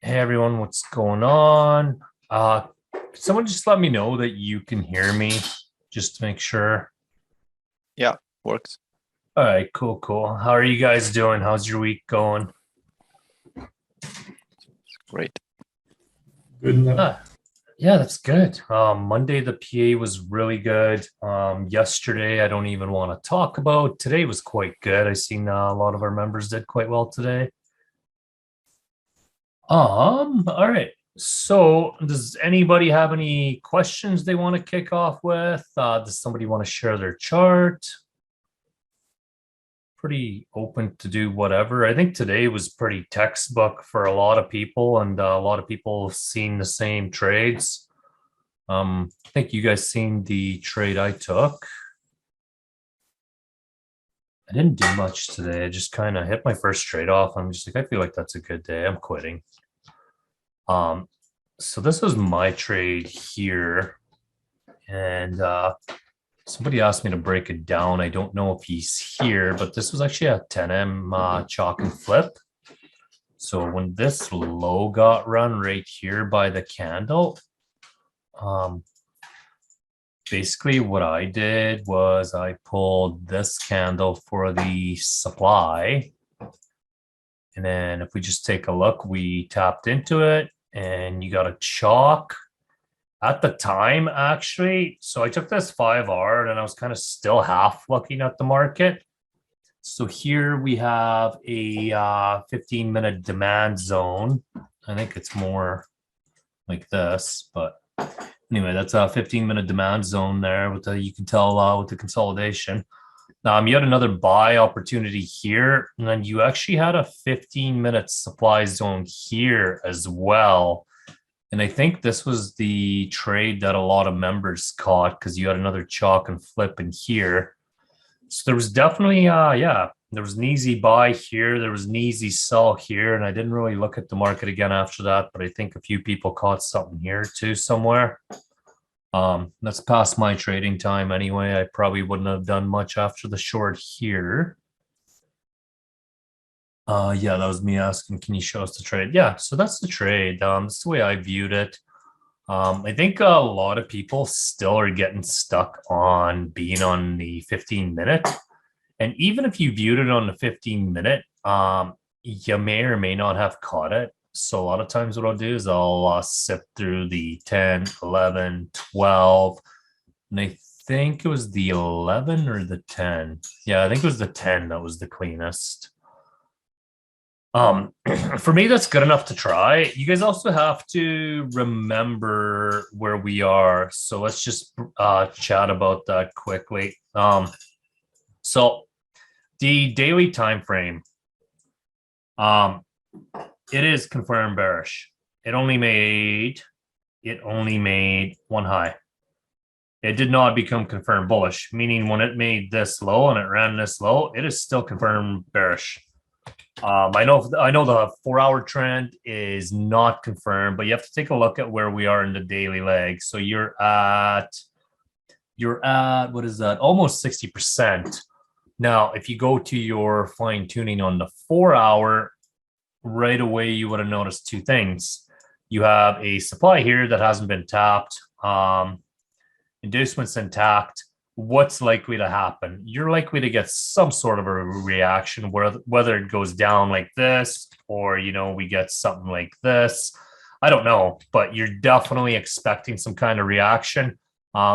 Hey everyone, what's going on? Someone just let me know that you can hear me, just to make sure. Yeah, works. All right, cool. How are you guys doing? How's your week going? Great. Good enough. Ah, yeah, that's good. Monday the PA was really good. Yesterday I don't even want to talk about. Today was quite good. I seen a lot of our members did quite well today. All right. So, does anybody have any questions they want to kick off with? Does somebody want to share their chart? Pretty open to do whatever. I think today was pretty textbook for a lot of people, and a lot of people have seen the same trades. I think you guys seen the trade I took. I didn't do much today. I just kind of hit my first trade off. I'm just like, I feel like that's a good day. I'm quitting. So this was my trade here, and somebody asked me to break it down. I don't know if he's here, but this was actually a 10M chalk and flip. So when this low got run right here by the candle, basically what I did was I pulled this candle for the supply. And then if we just take a look, we tapped into it and you got a chalk at the time, actually. So I took this 5R and I was kind of still half looking at the market. So here we have a 15-minute demand zone. I think it's more like this, but anyway, that's a 15-minute demand zone there with the, you can tell with the consolidation. You had another buy opportunity here, and then you actually had a 15-minute supply zone here as well. And I think this was the trade that a lot of members caught because you had another chalk and flip in here. So there was definitely, there was an easy buy here. There was an easy sell here. And I didn't really look at the market again after that, but I think a few people caught something here too somewhere. That's past my trading time anyway. I probably wouldn't have done much after the short here. Yeah, that was me asking, can you show us the trade? Yeah, so that's the trade. That's the way I viewed it. I think a lot of people still are getting stuck on being on the 15-minute. And even if you viewed it on the 15-minute, you may or may not have caught it. So a lot of times what I'll do is I'll sift through the 10, 11, 12, and I think it was the 11 or the 10. Yeah, I think it was the 10 that was the cleanest. For me, that's good enough to try. You guys also have to remember where we are. So let's just chat about that quickly. So the daily time frame, it is confirmed bearish. It only made one high. It did not become confirmed bullish, meaning when it made this low and it ran this low, it is still confirmed bearish. I know the 4-hour trend is not confirmed, but you have to take a look at where we are in the daily leg. So you're at what is that? Almost 60%. Now, if you go to your fine tuning on the 4-hour, right away you would have noticed two things. You have a supply here that hasn't been tapped. Inducements intact. What's likely to happen? You're likely to get some sort of a reaction, whether it goes down like this or we get something like this. I don't know, but you're definitely expecting some kind of reaction.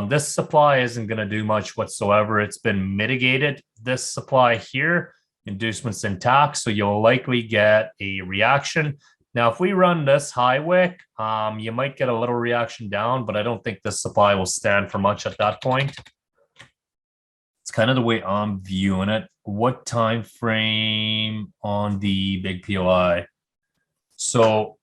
This supply isn't going to do much whatsoever. It's been mitigated. This supply here, inducements intact, so you'll likely get a reaction. Now, if we run this high wick, you might get a little reaction down, but I don't think this supply will stand for much at that point. It's kind of the way I'm viewing it. What time frame on the big POI? So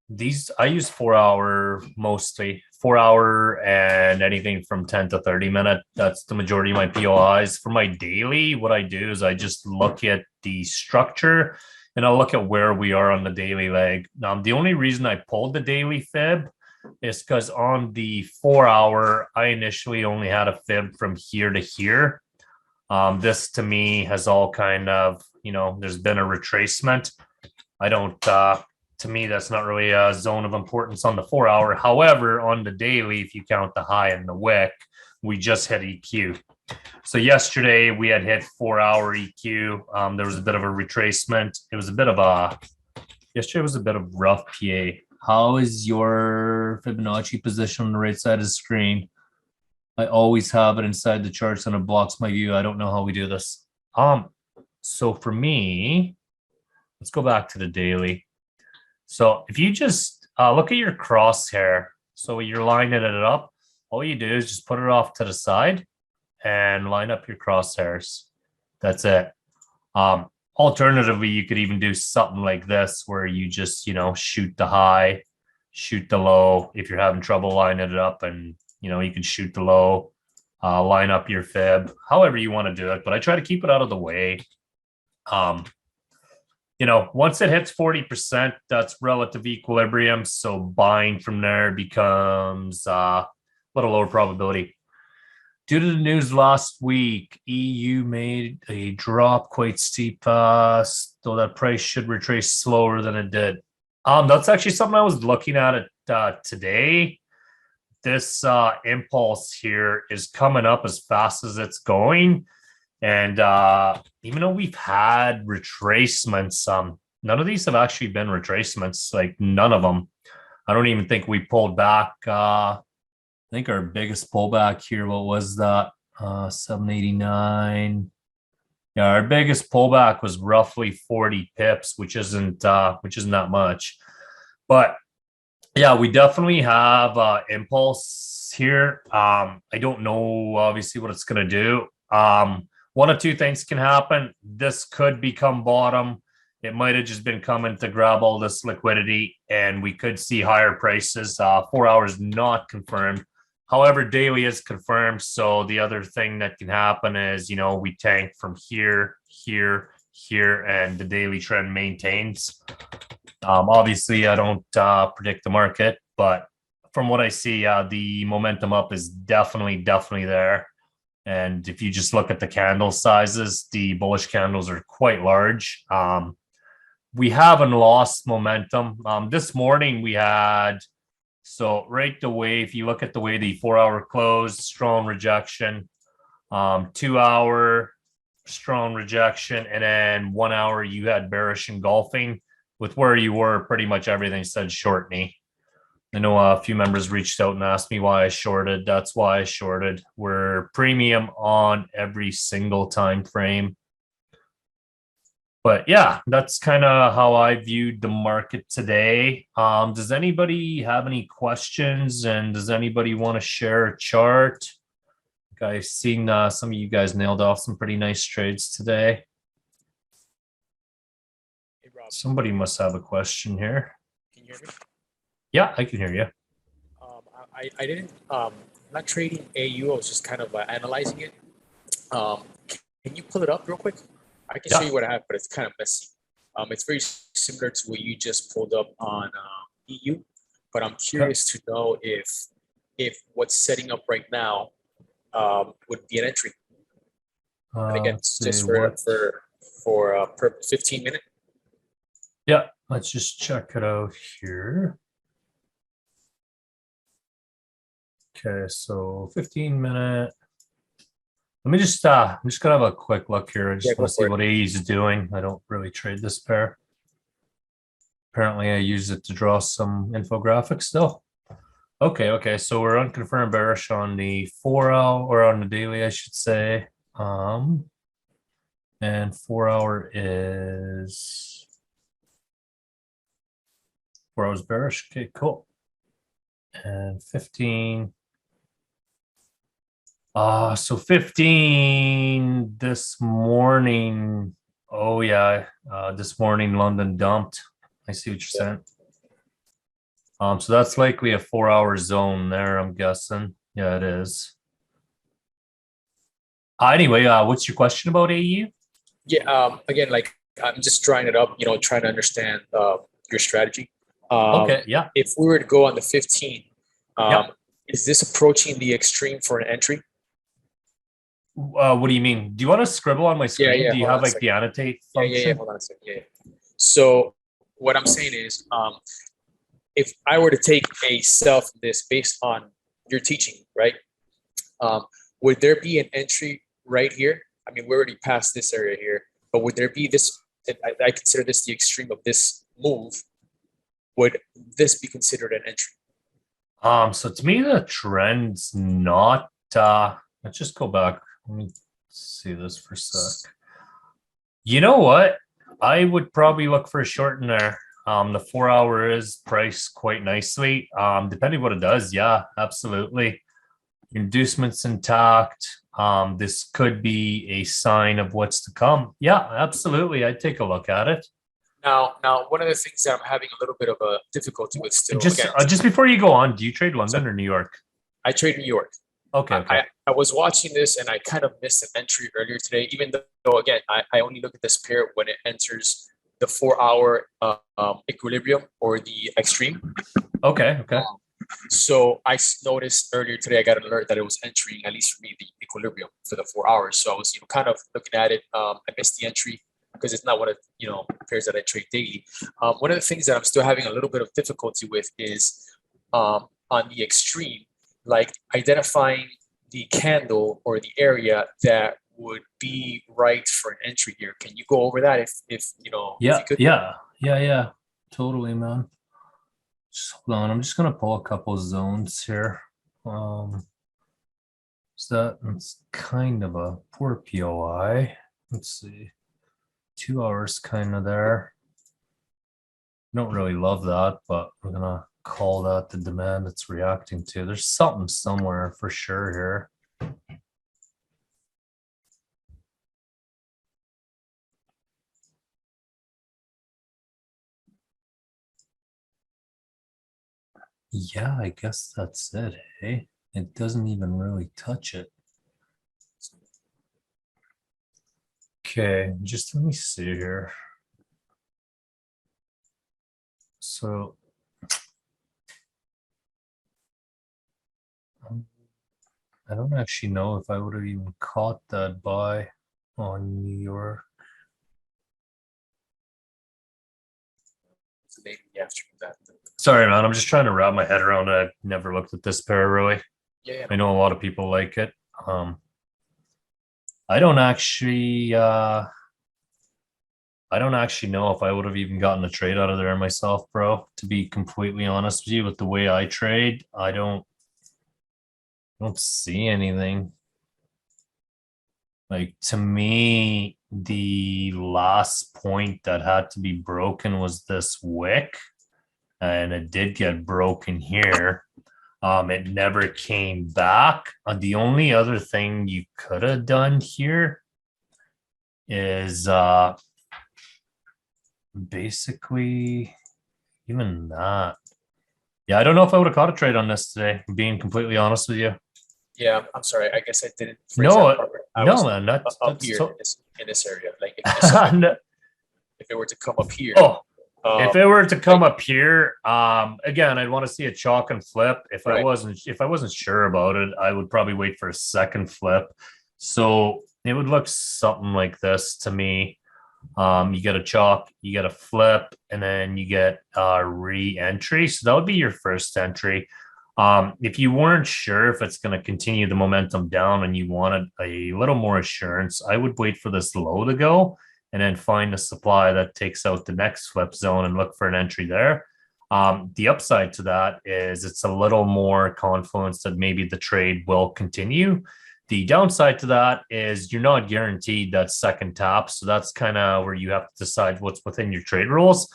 these I use 4-hour mostly, 4-hour and anything from 10 to 30 minute. That's the majority of my POIs. For my daily, what I do is I just look at the structure and I'll look at where we are on the daily leg. The only reason I pulled the daily fib is because on the 4-hour, I initially only had a fib from here to here. This to me has all kind of, there's been a retracement. I don't, to me, that's not really a zone of importance on the 4 hour. However, on the daily, if you count the high and the wick, we just hit EQ. So yesterday we had hit 4 hour EQ. There was a bit of a retracement. Yesterday was a bit of rough PA. How is your Fibonacci position on the right side of the screen? I always have it inside the charts and it blocks my view. I don't know how we do this. So for me, let's go back to the daily. So if you just look at your crosshair, so you're lining it up, all you do is just put it off to the side and line up your crosshairs. That's it. Alternatively, you could even do something like this where you just, shoot the high, shoot the low. If you're having trouble lining it up, and you can shoot the low, line up your fib, however you want to do it. But I try to keep it out of the way. Once it hits 40%, that's relative equilibrium. So buying from there becomes a little lower probability. Due to the news last week, EU made a drop quite steep, though that price should retrace slower than it did. That's actually something I was looking at today. This impulse here is coming up as fast as it's going. And even though we've had retracements, none of these have actually been retracements, like none of them. I don't even think we pulled back. I think our biggest pullback here, what was that? 789. Yeah, our biggest pullback was roughly 40 pips, which isn't that much. But yeah, we definitely have impulse here. I don't know obviously what it's gonna do. One of two things can happen. This could become bottom. It might have just been coming to grab all this liquidity, and we could see higher prices. 4 hours not confirmed. However, daily is confirmed. So the other thing that can happen is, we tank from here, and the daily trend maintains. Obviously, I don't predict the market, but from what I see, the momentum up is definitely there. And if you just look at the candle sizes, the bullish candles are quite large. We haven't lost momentum. This morning we had, so right away, if you look at the way the 4 hour closed, strong rejection, 2 hour strong rejection, and then 1 hour you had bearish engulfing. With where you were, pretty much everything said short me. I know a few members reached out and asked me why I shorted. That's why I shorted. We're premium on every single time frame. But yeah, that's kind of how I viewed the market today. Does anybody have any questions? And does anybody want to share a chart? I've seen some of you guys nailed off some pretty nice trades today. Hey, Rob. Somebody must have a question here. Can you hear me? Yeah, I can hear you. I didn't, not trading AU, I was just kind of analyzing it. Can you pull it up real quick? I can show you what I have, but it's kind of messy. It's very similar to what you just pulled up on EU, but I'm curious to know if what's setting up right now would be an entry. And again, it's just for 15 minute. Yeah, let's just check it out here. Okay, so 15-minute. Let me just I'm just gonna have a quick look here. I just want to see what AE's doing. I don't really trade this pair. Apparently I use it to draw some infographics still. Okay, so we're unconfirmed bearish on the 4 hour, or on the daily, I should say. And 4 hour is 4 hours bearish. Okay, cool. And 15. So 15 this morning. Oh yeah, this morning London dumped. I see what you're saying. So that's likely a 4 hour zone there, I'm guessing. Yeah, it is. Anyway, what's your question about AU? Yeah, again, like I'm just drawing it up, trying to understand your strategy. Okay, yeah. If we were to go on the 15, is this approaching the extreme for an entry? What do you mean? Do you want to scribble on my screen? Yeah, do you have like the annotate function? Yeah, hold on a second. Yeah. So what I'm saying is, if I were to take a sell from this based on your teaching, right? Would there be an entry right here? I mean, we're already past this area here, but would there be this? I consider this the extreme of this move. Would this be considered an entry? So to me, the trend's not. Let's just go back. Let me see this for a sec. You know what? I would probably look for a short in there. The 4 hour is priced quite nicely. Depending what it does, yeah, absolutely. Inducements intact. This could be a sign of what's to come. Yeah, absolutely. I'd take a look at it. Now, one of the things that I'm having a little bit of a difficulty with still. Just before you go on, do you trade London or New York? I trade New York. Okay. I was watching this and I kind of missed an entry earlier today, even though, again, I only look at this pair when it enters the 4 hour equilibrium or the extreme. Okay. So I noticed earlier today, I got an alert that it was entering, at least for me, the equilibrium for the 4 hours. So I was, kind of looking at it. I missed the entry because it's not one of, pairs that I trade daily. One of the things that I'm still having a little bit of difficulty with is on the extreme, like identifying the candle or the area that would be right for an entry here. Can you go over that if you could? Yeah. Totally, man. Just hold on. I'm just gonna pull a couple zones here. So that's kind of a poor POI. Let's see. 2 hours kind of there. Don't really love that, but we're gonna call that the demand it's reacting to. There's something somewhere for sure here. Yeah, I guess that's it, hey? It doesn't even really touch it. Okay, just let me see here. So I don't actually know if I would have even caught that buy on New York. Maybe after that. Sorry, man. I'm just trying to wrap my head around it. I've never looked at this pair really. Yeah. I know a lot of people like it. I don't actually know if I would have even gotten a trade out of there myself, bro. To be completely honest with you, with the way I trade, I don't see anything. Like, to me, the last point that had to be broken was this wick, and it did get broken here. It never came back. The only other thing you could have done here is basically even that. Yeah, I don't know if I would have caught a trade on this today, being completely honest with you. Yeah, I'm sorry. I guess I didn't. Man, that's up here in this area. Like if it were to come up here. If it were to come up here, again, I'd want to see a chalk and flip. If I wasn't sure about it, I would probably wait for a second flip. So it would look something like this to me. You get a chalk, you get a flip, and then you get a re-entry. So that would be your first entry. If you weren't sure if it's going to continue the momentum down and you wanted a little more assurance, I would wait for this low to go and then find a supply that takes out the next flip zone and look for an entry there. The upside to that is it's a little more confluence that maybe the trade will continue. The downside to that is you're not guaranteed that second tap. So that's kind of where you have to decide what's within your trade rules.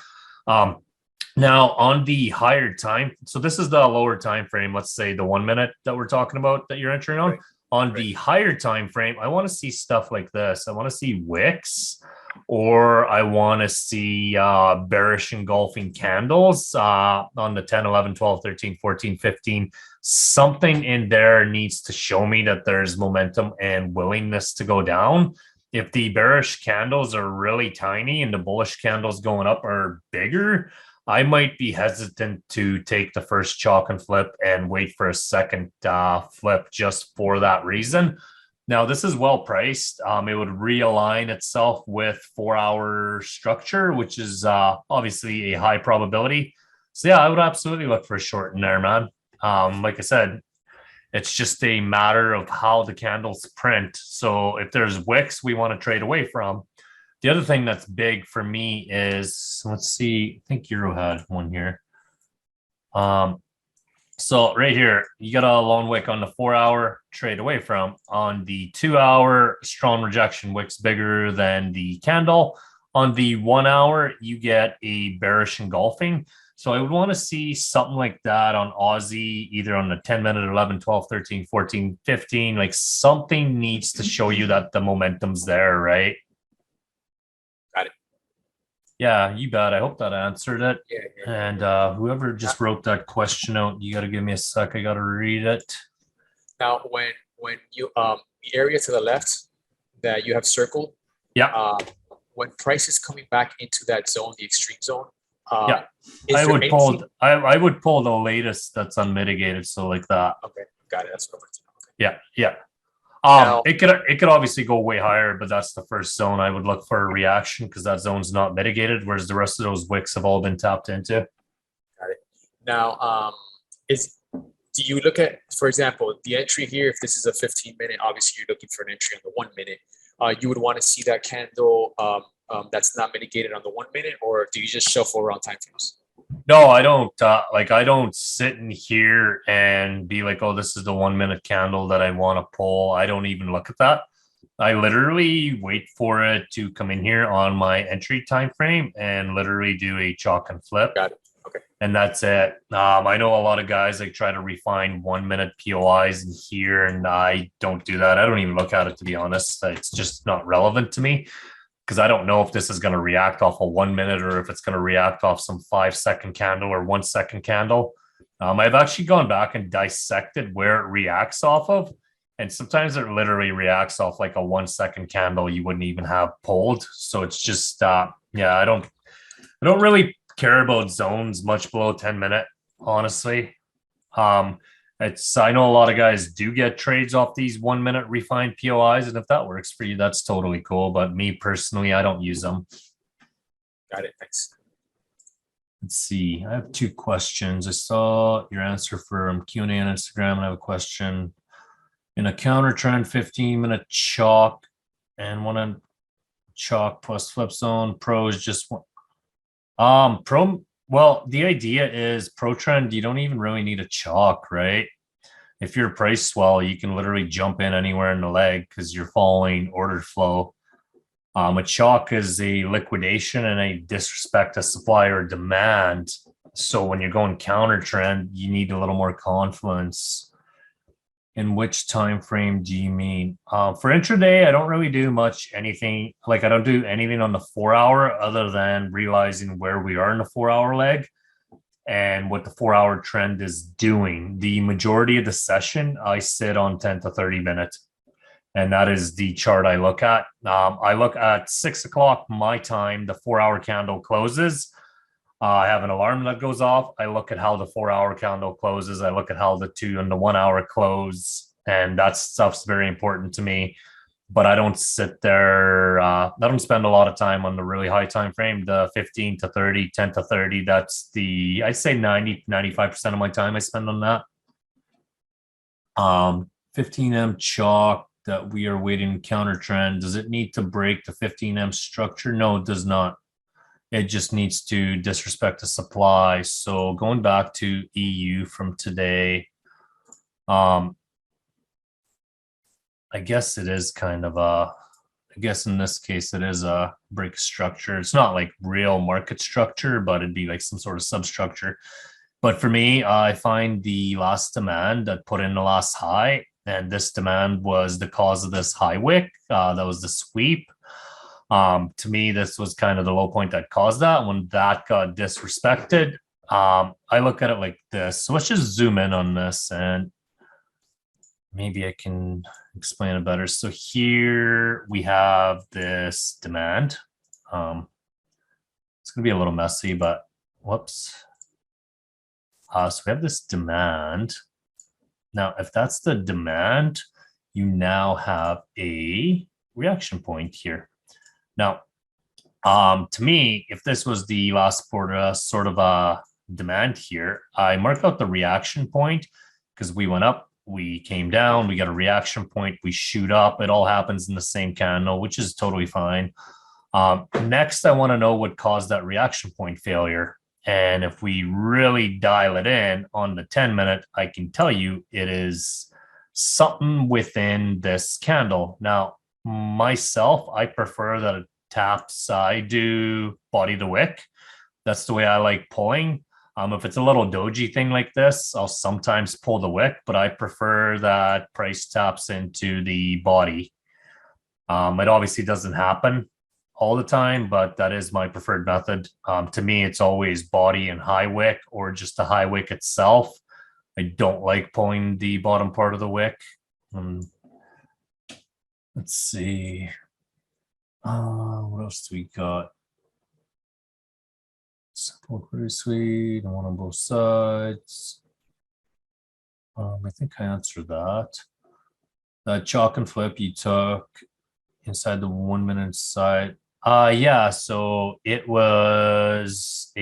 Now on the higher time, so this is the lower time frame, let's say the 1 minute that we're talking about that you're entering on. On the higher time frame, I want to see stuff like this. I want to see wicks, or I want to see bearish engulfing candles on the 10, 11, 12, 13, 14, 15. Something in there needs to show me that there's momentum and willingness to go down. If the bearish candles are really tiny and the bullish candles going up are bigger, I might be hesitant to take the first chalk and flip and wait for a second flip just for that reason. Now this is well priced. It would realign itself with 4-hour structure, which is obviously a high probability. So yeah, I would absolutely look for a short in there, man. Like I said, it's just a matter of how the candles print. So if there's wicks we want to trade away from. The other thing that's big for me is, let's see, I think Euro had one here. So right here, you got a long wick on the 4-hour, trade away from. On the 2-hour, strong rejection, wicks bigger than the candle. On the 1-hour, you get a bearish engulfing. So I would want to see something like that on Aussie, either on the 10-minute, 11, 12, 13, 14, 15. Like something needs to show you that the momentum's there, right? Got it. Yeah, you bet. I hope that answered it. Yeah. And whoever just wrote that question out, you got to give me a sec. I got to read it. Now, when you the area to the left that you have circled, Yeah. When price is coming back into that zone, the extreme zone, Yeah. is I there would anything- pull. I would pull the latest that's unmitigated. So like that. Okay, got it. That's what I wanted to know. Okay. Yeah. Now- It could obviously go way higher, but that's the first zone I would look for a reaction because that zone's not mitigated, whereas the rest of those wicks have all been tapped into. Got it. Now, do you look at, for example, the entry here? If this is a 15-minute, obviously you're looking for an entry on the 1 minute. You would want to see that candle that's not mitigated on the 1 minute, or do you just shuffle around time frames? No, I don't I don't sit in here and be like, oh, this is the 1 minute candle that I want to pull. I don't even look at that. I literally wait for it to come in here on my entry time frame and literally do a chalk and flip. Got it. Okay. And that's it. I know a lot of guys like try to refine 1 minute POIs in here, and I don't do that. I don't even look at it, to be honest. It's just not relevant to me because I don't know if this is going to react off a 1 minute or if it's going to react off some 5-second candle or 1 second candle. I've actually gone back and dissected where it reacts off of. And sometimes it literally reacts off like a 1 second candle you wouldn't even have pulled. So it's just, I don't really care about zones much below 10-minute, honestly. I know a lot of guys do get trades off these 1 minute refined POIs, and if that works for you, that's totally cool. But me personally, I don't use them. Got it. Thanks. Let's see. I have 2 questions. I saw your answer from Q&A on Instagram, and I have a question. In a counter trend, 15-minute chalk and one on chalk plus flip zone, pro is just one. Well, the idea is pro trend, you don't even really need a chalk, right? If you're price swell, you can literally jump in anywhere in the leg because you're following order flow. A chalk is a liquidation and a disrespect to supply or demand. So when you're going counter trend, you need a little more confluence. In which time frame do you mean? For intraday, I don't really do anything. Like I don't do anything on the 4-hour other than realizing where we are in the 4-hour leg and what the 4-hour trend is doing. The majority of the session, I sit on 10 to 30 minutes. And that is the chart I look at. I look at 6 o'clock my time, the 4-hour candle closes. I have an alarm that goes off. I look at how the 4-hour candle closes. I look at how the 2 and the 1 hour close. And that stuff's very important to me. But I don't sit there. I don't spend a lot of time on the really high time frame, the 15 to 30, 10 to 30. That's I'd say 90, 95% of my time I spend on that. 15M chalk that we are waiting counter trend. Does it need to break the 15M structure? No, it does not. It just needs to disrespect the supply. So going back to EU from today, I guess it is kind of I guess in this case, it is a break structure. It's not like real market structure, but it'd be like some sort of substructure. But for me, I find the last demand that put in the last high, and this demand was the cause of this high wick. That was the sweep. To me, this was kind of the low point that caused that. When that got disrespected, I look at it like this. So let's just zoom in on this and maybe I can explain it better. So here we have this demand. It's going to be a little messy, but whoops. So we have this demand. Now, if that's the demand, you now have a reaction point here. Now, to me, if this was the last sort of a demand here, I mark out the reaction point because we went up, we came down, we got a reaction point, we shoot up. It all happens in the same candle, which is totally fine. Next, I want to know what caused that reaction point failure. And if we really dial it in on the 10-minute, I can tell you it is something within this candle. Now, myself, I prefer that it taps. I do body the wick. That's the way I like pulling. If it's a little doji thing like this, I'll sometimes pull the wick, but I prefer that price taps into the body. It obviously doesn't happen all the time, but that is my preferred method. To me, it's always body and high wick or just the high wick itself. I don't like pulling the bottom part of the wick. Let's see. What else do we got? Simple, pretty sweet, and one on both sides. I think I answered that. That chalk and flip you took inside the 1 minute side. Yeah, so it was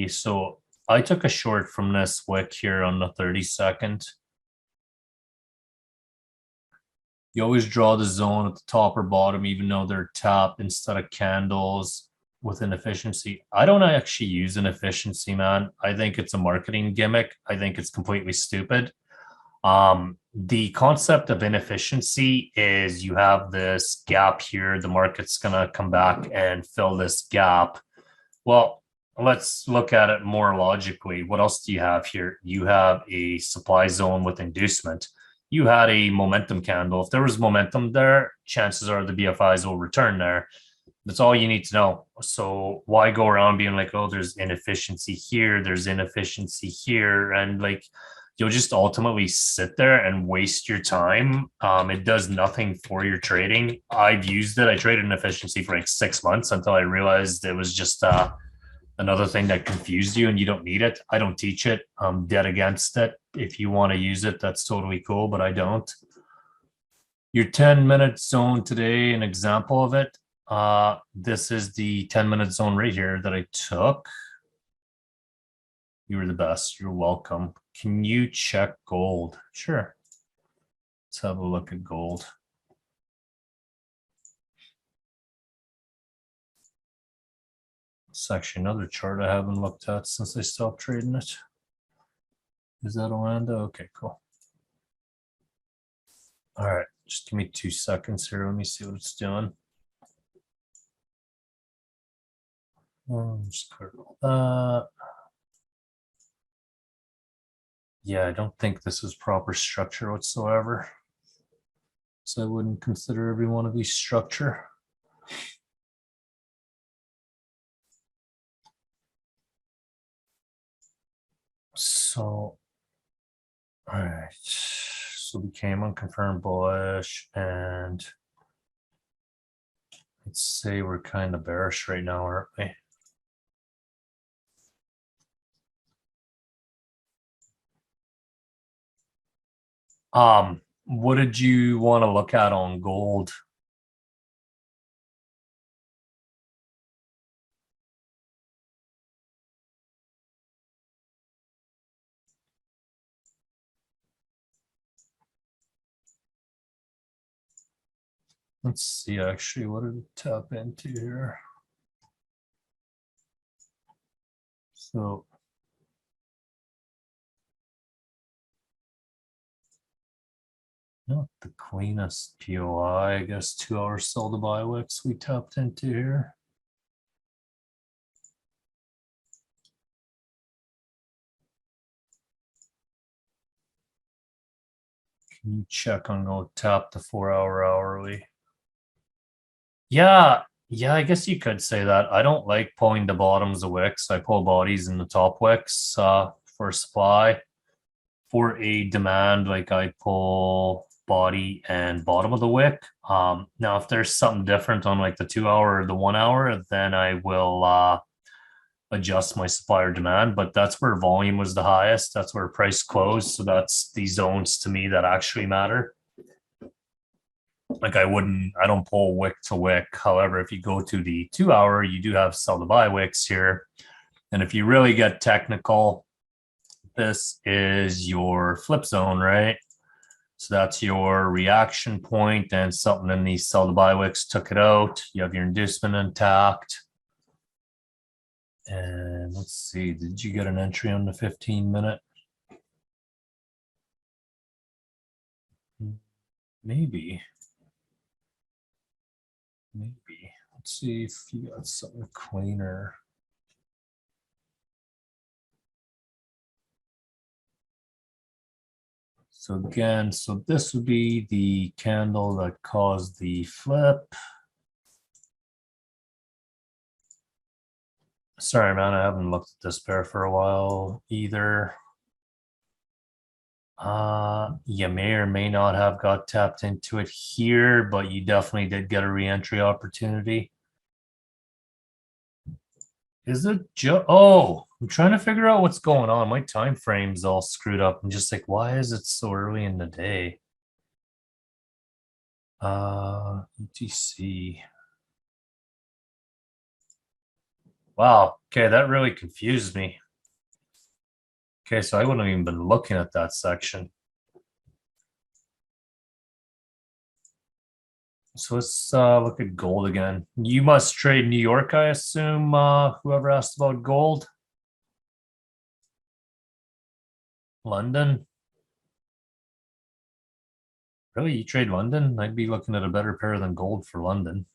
so I took a short from this wick here on the 32nd. You always draw the zone at the top or bottom, even though they're tapped instead of candles with inefficiency. I don't actually use inefficiency, man. I think it's a marketing gimmick. I think it's completely stupid. The concept of inefficiency is you have this gap here. The market's going to come back and fill this gap. Well, let's look at it more logically. What else do you have here? You have a supply zone with inducement. You had a momentum candle. If there was momentum there, chances are the BFIs will return there. That's all you need to know. So why go around being like, oh, there's inefficiency here, there's inefficiency here, and like you'll just ultimately sit there and waste your time. It does nothing for your trading. I've used it. I traded inefficiency for like 6 months until I realized it was just another thing that confused you and you don't need it. I don't teach it. I'm dead against it. If you want to use it, that's totally cool, but I don't. Your 10-minute zone today, an example of it. This is the 10-minute zone right here that I took. You were the best. You're welcome. Can you check gold? Sure. Let's have a look at gold. It's actually another chart I haven't looked at since I stopped trading it. Is that Orlando? Okay, cool. All right, just give me 2 seconds here. Let me see what it's doing. Just clear all that. Yeah, I don't think this is proper structure whatsoever. So I wouldn't consider every one of these structure. So, all right. So we came unconfirmed bullish, and let's say we're kind of bearish right now, aren't we? What did you want to look at on gold? Let's see, actually, what did it tap into here? So not the cleanest POI, I guess 2 hours sell to buy wicks we tapped into here. Can you check on go tap the 4 hour hourly? Yeah, I guess you could say that. I don't like pulling the bottoms of wicks. I pull bodies in the top wicks for supply. For a demand, like I pull body and bottom of the wick. Now, if there's something different on like the 2 hour or the 1 hour, then I will adjust my supply or demand. But that's where volume was the highest. That's where price closed. So that's the zones to me that actually matter. Like I don't pull wick to wick. However, if you go to the 2 hour, you do have sell to buy wicks here. And if you really get technical, this is your flip zone, right? So that's your reaction point, and something in these sell to buy wicks took it out. You have your inducement intact. And let's see, did you get an entry on the 15-minute? Maybe. Let's see if you got something cleaner. So again, so this would be the candle that caused the flip. Sorry, man, I haven't looked at this pair for a while either. You may or may not have got tapped into it here, but you definitely did get a re-entry opportunity. Is it oh, I'm trying to figure out what's going on. My time frame's all screwed up. I'm just like, why is it so early in the day? UTC. Wow. Okay, that really confused me. Okay, so I wouldn't have even been looking at that section. So let's look at gold again. You must trade New York, I assume, whoever asked about gold. London. Really, you trade London? I'd be looking at a better pair than gold for London.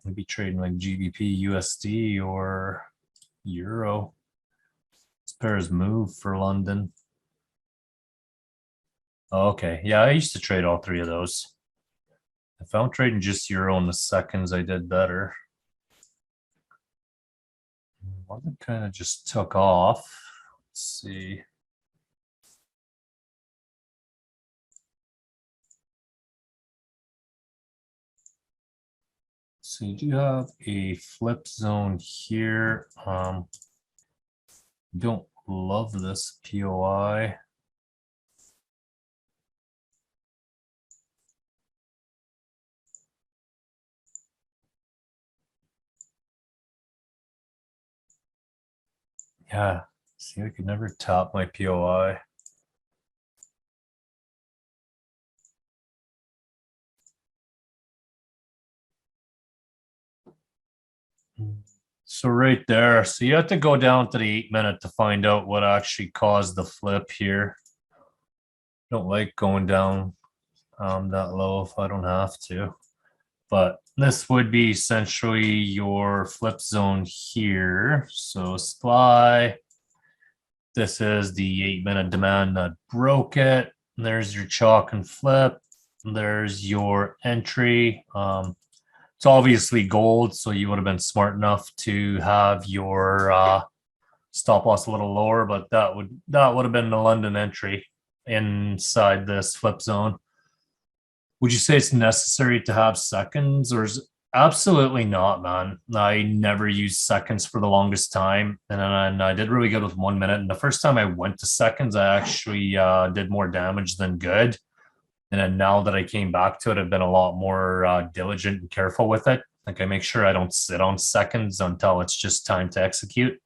I'd be trading like GBP, USD, or Euro. This pair is moved for London. Okay, yeah, I used to trade all three of those. If I'm trading just Euro in the seconds, I did better. One kind of just took off. Let's see. So you do have a flip zone here. Don't love this POI. Yeah, see, I could never top my POI. So right there, so you have to go down to the 8-minute to find out what actually caused the flip here. Don't like going down that low if I don't have to. But this would be essentially your flip zone here. So supply. This is the 8-minute demand that broke it. And there's your chalk and flip. And there's your entry. It's obviously gold, so you would have been smart enough to have your stop loss a little lower, but that would have been the London entry inside this flip zone. Would you say it's necessary to have seconds, or is absolutely not, man? I never used seconds for the longest time, and I did really good with 1 minute. And the first time I went to seconds, I actually did more damage than good. And then now that I came back to it, I've been a lot more diligent and careful with it. Like I make sure I don't sit on seconds until it's just time to execute,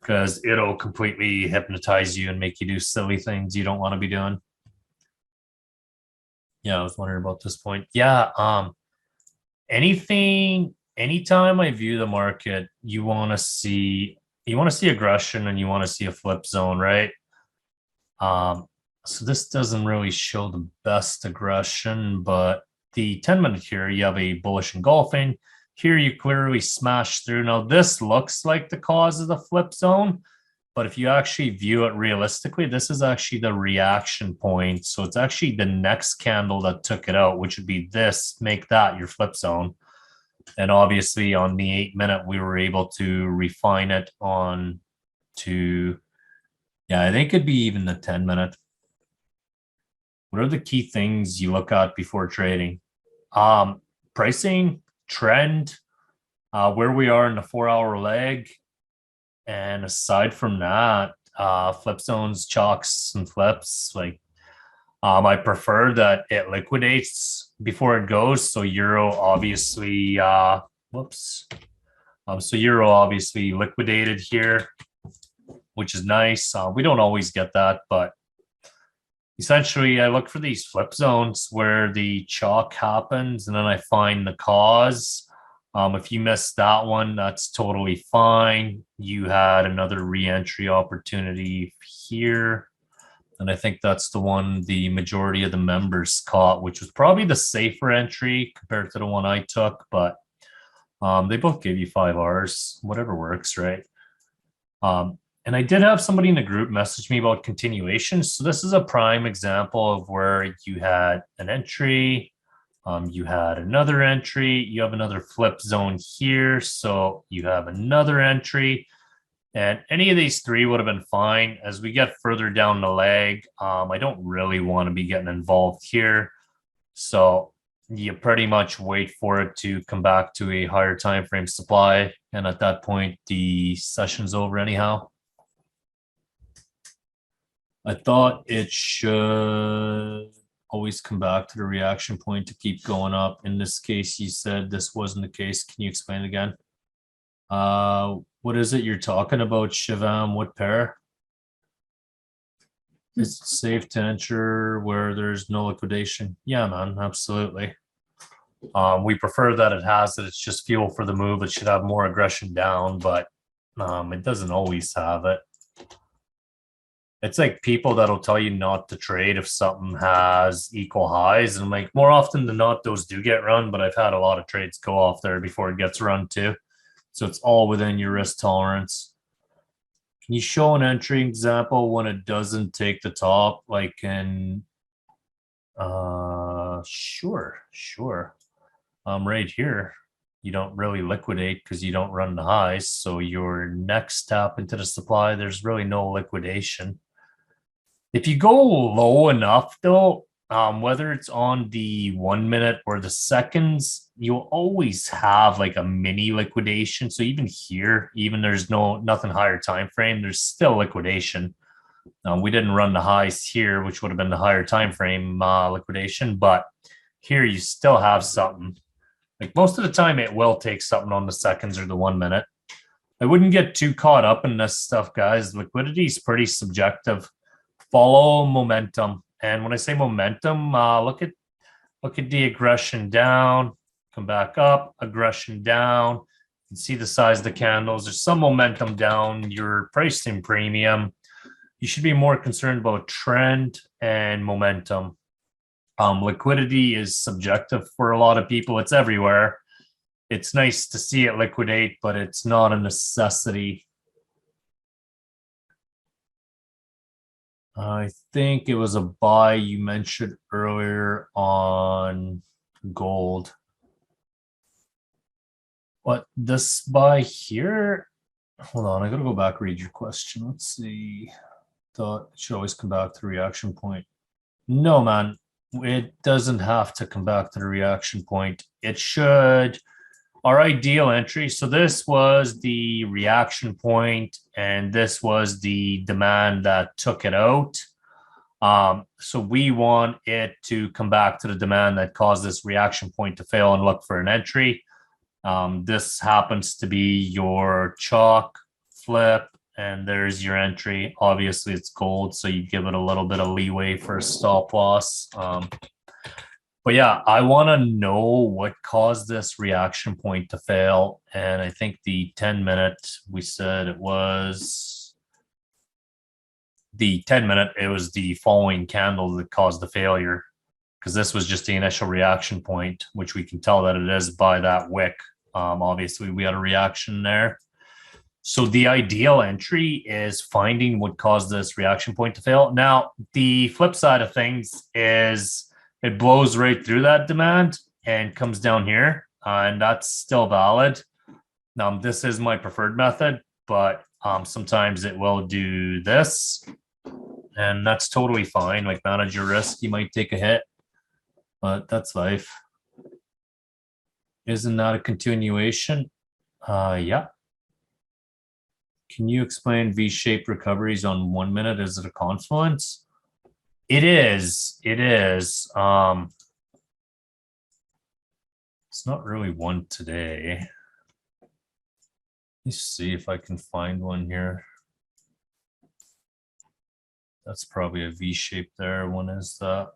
because it'll completely hypnotize you and make you do silly things you don't want to be doing. Yeah, I was wondering about this point. Yeah, anytime I view the market, you want to see aggression and you want to see a flip zone, right? So this doesn't really show the best aggression, but the 10-minute here, you have a bullish engulfing. Here you clearly smash through. Now this looks like the cause of the flip zone, but if you actually view it realistically, this is actually the reaction point. So it's actually the next candle that took it out, which would be this, make that your flip zone. And obviously on the 8-minute, we were able to refine it on to, yeah, I think it'd be even the 10-minute. What are the key things you look at before trading? Pricing, trend, where we are in the 4-hour leg. And aside from that, flip zones, chalks, and flips, like I prefer that it liquidates before it goes. So euro obviously, so euro obviously liquidated here, which is nice. We don't always get that, but essentially I look for these flip zones where the chalk happens and then I find the cause. If you missed that one, that's totally fine. You had another re-entry opportunity here. And I think that's the one the majority of the members caught, which was probably the safer entry compared to the one I took, but they both gave you 5 Rs, whatever works, right? And I did have somebody in the group message me about continuation. So this is a prime example of where you had an entry, you had another entry, you have another flip zone here. So you have another entry. And any of these three would have been fine. As we get further down the leg, I don't really want to be getting involved here. So you pretty much wait for it to come back to a higher time frame supply. And at that point, the session's over anyhow. I thought it should always come back to the reaction point to keep going up. In this case, you said this wasn't the case. Can you explain again? What is it you're talking about, Shivam? What pair? Is it safe to enter where there's no liquidation? Yeah, man, absolutely. We prefer that it has it. It's just fuel for the move. It should have more aggression down, but it doesn't always have it. It's like people that'll tell you not to trade if something has equal highs. And I'm like, more often than not, those do get run, but I've had a lot of trades go off there before it gets run too. So it's all within your risk tolerance. Can you show an entry example when it doesn't take the top? Like in, sure. Right here, you don't really liquidate because you don't run the highs. So your next tap into the supply, there's really no liquidation. If you go low enough though, whether it's on the 1 minute or the seconds, you'll always have like a mini liquidation. So even here, even there's nothing higher time frame, there's still liquidation. We didn't run the highs here, which would have been the higher time frame liquidation, but here you still have something. Like most of the time, it will take something on the seconds or the 1 minute. I wouldn't get too caught up in this stuff, guys. Liquidity is pretty subjective. Follow momentum. And when I say momentum, look at the aggression down, come back up, aggression down. You can see the size of the candles. There's some momentum down. You're priced in premium. You should be more concerned about trend and momentum. Liquidity is subjective for a lot of people. It's everywhere. It's nice to see it liquidate, but it's not a necessity. I think it was a buy you mentioned earlier on gold. What, this buy here? Hold on, I gotta go back, read your question. Let's see. Thought it should always come back to the reaction point. No, man, it doesn't have to come back to the reaction point. It should. Our ideal entry. So this was the reaction point, and this was the demand that took it out. So we want it to come back to the demand that caused this reaction point to fail and look for an entry. This happens to be your chalk flip, and there's your entry. Obviously, it's gold, so you give it a little bit of leeway for a stop loss. But yeah, I want to know what caused this reaction point to fail. And I think the 10 minute, we said it was the 10 minute, it was the following candle that caused the failure, because this was just the initial reaction point, which we can tell that it is by that wick. Obviously, we had a reaction there. So the ideal entry is finding what caused this reaction point to fail. Now, the flip side of things is it blows right through that demand and comes down here, and that's still valid. Now, this is my preferred method, but sometimes it will do this, and that's totally fine. Like, manage your risk. You might take a hit, but that's life. Isn't that a continuation? Yeah. Can you explain V-shaped recoveries on 1 minute? Is it a confluence? It is. It is. It's not really one today. Let me see if I can find one here. That's probably a V shape there. One is that.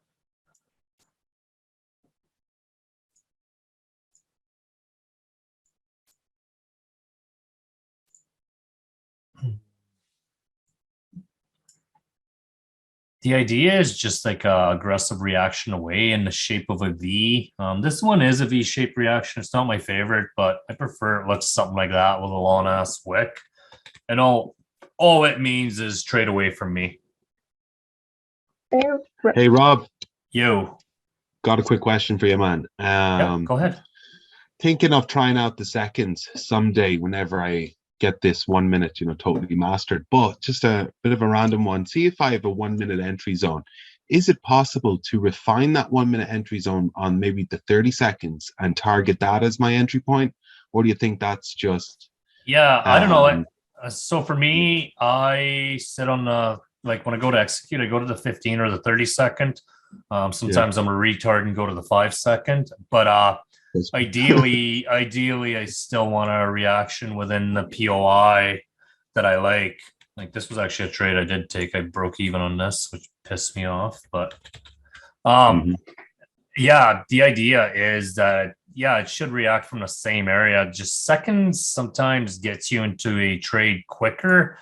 The idea is just like a aggressive reaction away in the shape of a V. This one is a V-shaped reaction. It's not my favorite, but I prefer it looks something like that with a long ass wick. And all it means is trade away from me. Hey, Rob, Yo. got a quick question for you, man. Yeah, go ahead. Thinking of trying out the seconds someday whenever I get this 1 minute, totally mastered, but just a bit of a random one. See if I have a 1 minute entry zone. Is it possible to refine that 1 minute entry zone on maybe the 30 seconds and target that as my entry point? Or do you think that's just... Yeah, I don't know. So for me, I sit on the, like when I go to execute, I go to the 15 or the 30 second. Sometimes I'm a retard and go to the 5 second, but ideally, I still want a reaction within the POI that I like. Like this was actually a trade I did take. I broke even on this, which pissed me off. But yeah, the idea is that it should react from the same area. Just seconds sometimes gets you into a trade quicker,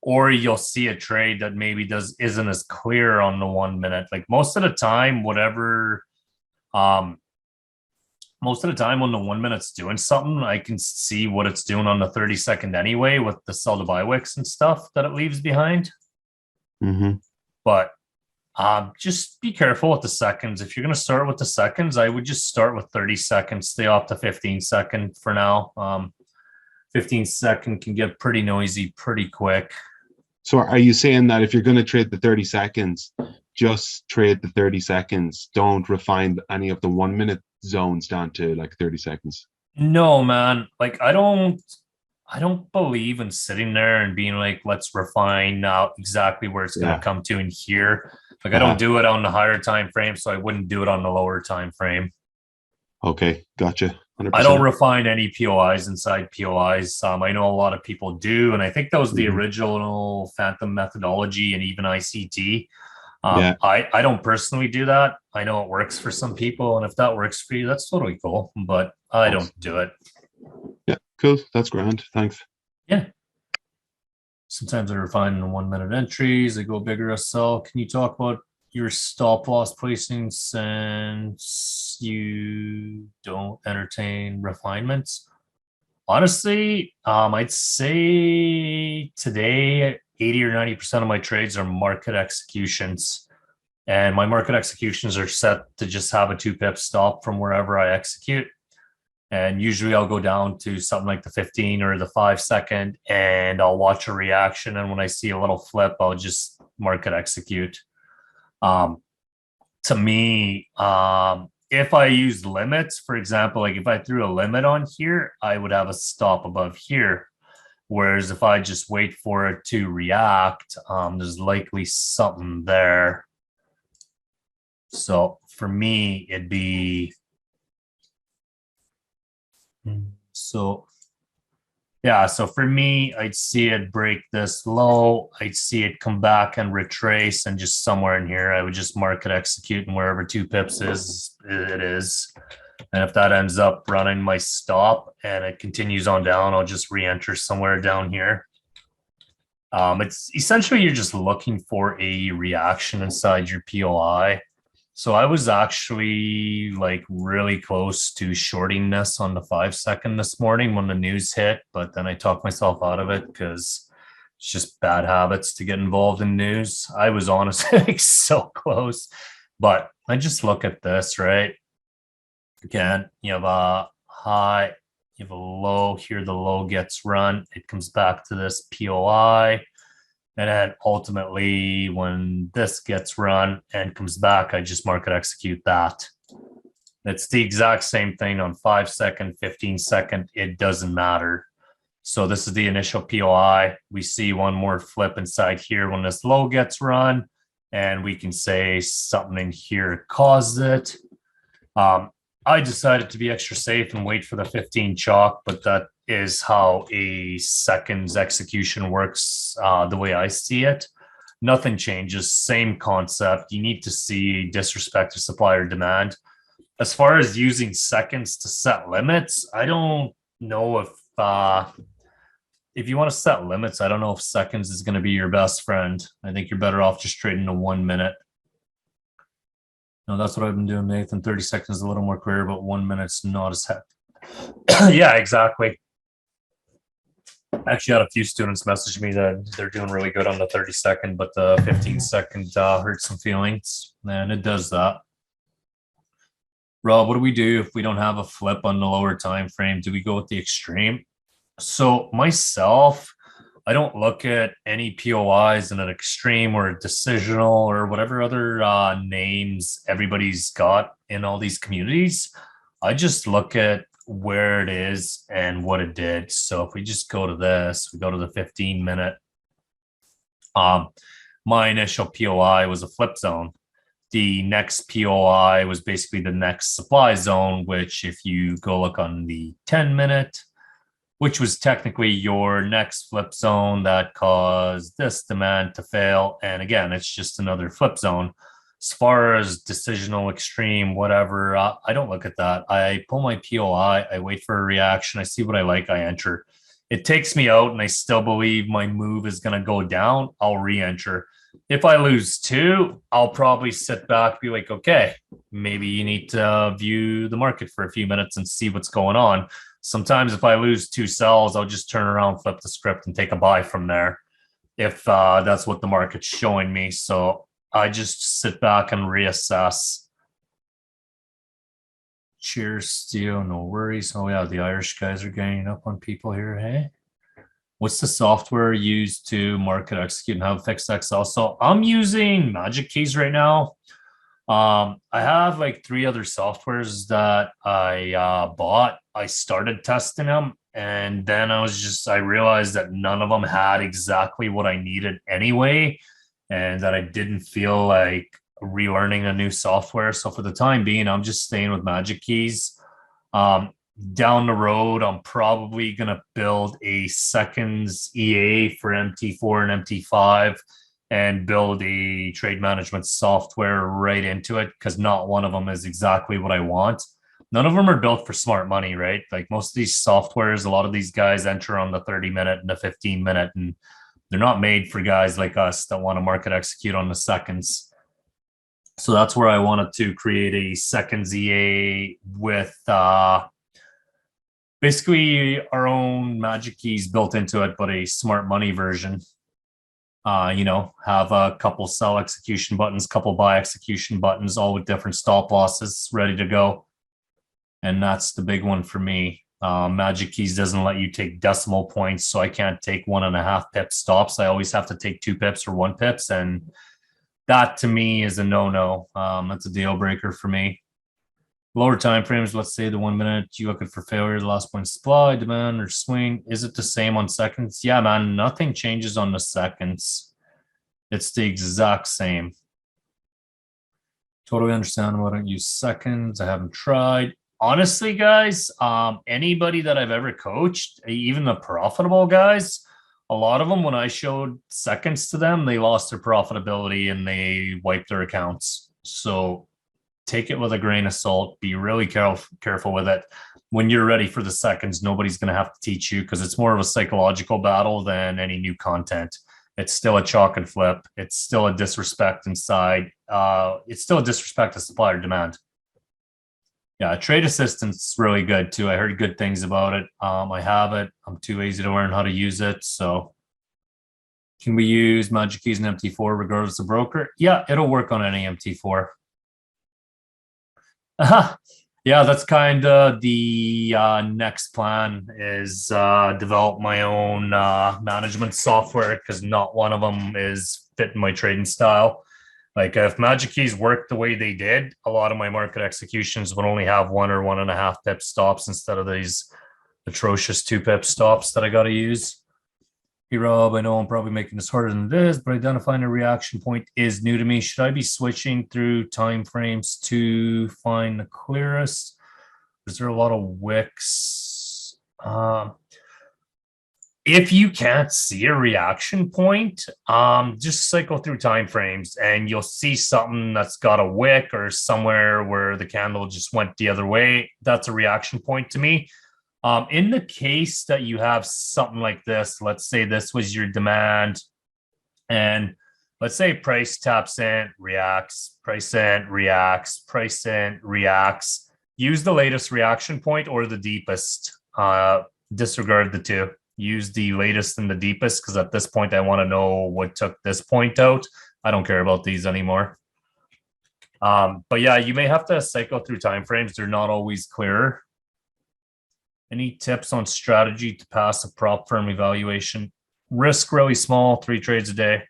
or you'll see a trade that maybe isn't as clear on the 1 minute. Like most of the time, most of the time when the 1 minute's doing something, I can see what it's doing on the 30 second anyway with the sell to buy wicks and stuff that it leaves behind. But just be careful with the seconds. If you're going to start with the seconds, I would just start with 30 seconds, stay off the 15 second for now. 15 second can get pretty noisy pretty quick. So are you saying that if you're going to trade the 30 seconds, just trade the 30 seconds, don't refine any of the 1 minute zones down to like 30 seconds? No, man. Like I don't believe in sitting there and being like, let's refine now exactly where it's going to come to in here. Like I don't do it on the higher time frame, so I wouldn't do it on the lower time frame. Okay, gotcha. 100%. I don't refine any POIs inside POIs. I know a lot of people do, and I think that was the original Phantom methodology and even ICT. I don't personally do that. I know it works for some people, and if that works for you, that's totally cool. But I don't do it. Yeah, cool. That's grand. Thanks. Yeah. Sometimes I refine the 1 minute entries. I go bigger or sell. Can you talk about your stop loss placing since you don't entertain refinements? Honestly, I'd say today 80 or 90% of my trades are market executions, and my market executions are set to just have a 2 pip stop from wherever I execute. And usually I'll go down to something like the 15 or the 5 second and I'll watch a reaction. And when I see a little flip, I'll just market execute. To me, if I use limits, for example, like if I threw a limit on here, I would have a stop above here. Whereas if I just wait for it to react, there's likely something there. So for me, it'd be... So for me, I'd see it break this low. I'd see it come back and retrace, and just somewhere in here, I would just market execute, and wherever 2 pips is, it is. And if that ends up running my stop and it continues on down, I'll just re-enter somewhere down here. It's essentially you're just looking for a reaction inside your POI. So I was actually like really close to shorting this on the 5 second this morning when the news hit, but then I talked myself out of it because it's just bad habits to get involved in news. I was honestly like so close, but I just look at this, right? Again, you have a high, you have a low here, the low gets run, it comes back to this POI. And then ultimately, when this gets run and comes back, I just market execute that. It's the exact same thing on 5 second, 15 second. It doesn't matter. So this is the initial POI. We see one more flip inside here when this low gets run. and we can say something in here caused it. I decided to be extra safe and wait for the 15 chalk, but that is how a seconds execution works the way I see it. Nothing changes, same concept. You need to see disrespect to supply or demand. As far as using seconds to set limits, I don't know if you want to set limits, I don't know if seconds is going to be your best friend. I think you're better off just trading to 1 minute. No, that's what I've been doing, Nathan. 30 seconds is a little more clear, but 1 minute's not as heck. Yeah, exactly. Actually, had a few students message me that they're doing really good on the 30-second, but the 15-second hurts some feelings, and it does that. Rob, what do we do if we don't have a flip on the lower time frame? Do we go with the extreme? So myself, I don't look at any POIs in an extreme or a decisional or whatever other names everybody's got in all these communities. I just look at where it is and what it did. So if we just go to this, we go to the 15-minute. My initial POI was a flip zone. The next POI was basically the next supply zone, which if you go look on the 10-minute, which was technically your next flip zone that caused this demand to fail. And again, it's just another flip zone. As far as decisional, extreme, whatever, I don't look at that. I pull my POI, I wait for a reaction, I see what I like, I enter. It takes me out and I still believe my move is going to go down, I'll re-enter. If I lose 2, I'll probably sit back, be like, okay, maybe you need to view the market for a few minutes and see what's going on. Sometimes if I lose 2 sells, I'll just turn around, flip the script and take a buy from there if that's what the market's showing me. So I just sit back and reassess. Cheers, Steel, no worries. Oh yeah, the Irish guys are ganging up on people here, hey? What's the software used to market, execute, and have fixed Excel? So I'm using Magic Keys right now. I have like 3 other softwares that I bought. I started testing them, and then I realized that none of them had exactly what I needed anyway, and that I didn't feel like relearning a new software. So for the time being, I'm just staying with Magic Keys. Down the road, I'm probably going to build a seconds EA for MT4 and MT5 and build a trade management software right into it, because not one of them is exactly what I want. None of them are built for smart money, right? Like most of these softwares, a lot of these guys enter on the 30-minute and the 15-minute, and they're not made for guys like us that want to market execute on the seconds. So that's where I wanted to create a seconds EA with basically our own Magic Keys built into it, but a smart money version. Have a couple sell execution buttons, couple buy execution buttons, all with different stop losses ready to go. And that's the big one for me. Magic Keys doesn't let you take decimal points, so I can't take 1.5 pip stops. I always have to take 2 pips or 1 pips, and that to me is a no-no. That's a deal breaker for me. Lower time frames, let's say the 1 minute, you looking for failure, the last point supply, demand, or swing. Is it the same on seconds? Yeah, man, nothing changes on the seconds. It's the exact same. Totally understand why I don't use seconds. I haven't tried. Honestly, guys, anybody that I've ever coached, even the profitable guys, a lot of them, when I showed seconds to them, they lost their profitability and they wiped their accounts. So take it with a grain of salt. Be really careful with it. When you're ready for the seconds, nobody's going to have to teach you, because it's more of a psychological battle than any new content. It's still a chalk and flip. It's still a disrespect inside. It's still a disrespect to supply or demand. Yeah, trade assistance really good too. I heard good things about it. I have it. I'm too lazy to learn how to use it. So can we use Magic Keys and MT4 regardless of broker? Yeah, it'll work on any MT4. Yeah, that's kind of the next plan is develop my own management software, because not one of them is fitting my trading style. Like if Magic Keys worked the way they did, a lot of my market executions would only have 1 or 1.5 pip stops instead of these atrocious 2 pip stops that I got to use. Hey Rob, I know I'm probably making this harder than it is, but identifying a reaction point is new to me. Should I be switching through time frames to find the clearest? Is there a lot of wicks? If you can't see a reaction point, just cycle through time frames and you'll see something that's got a wick or somewhere where the candle just went the other way. That's a reaction point to me. In the case that you have something like this, let's say this was your demand, and let's say price taps in, reacts, price in, reacts, price in, reacts. Use the latest reaction point or the deepest. Disregard the two. Use the latest and the deepest, because at this point I want to know what took this point out. I don't care about these anymore. But yeah, you may have to cycle through time frames. They're not always clear. Any tips on strategy to pass a prop firm evaluation? Risk really small, 3 trades a day.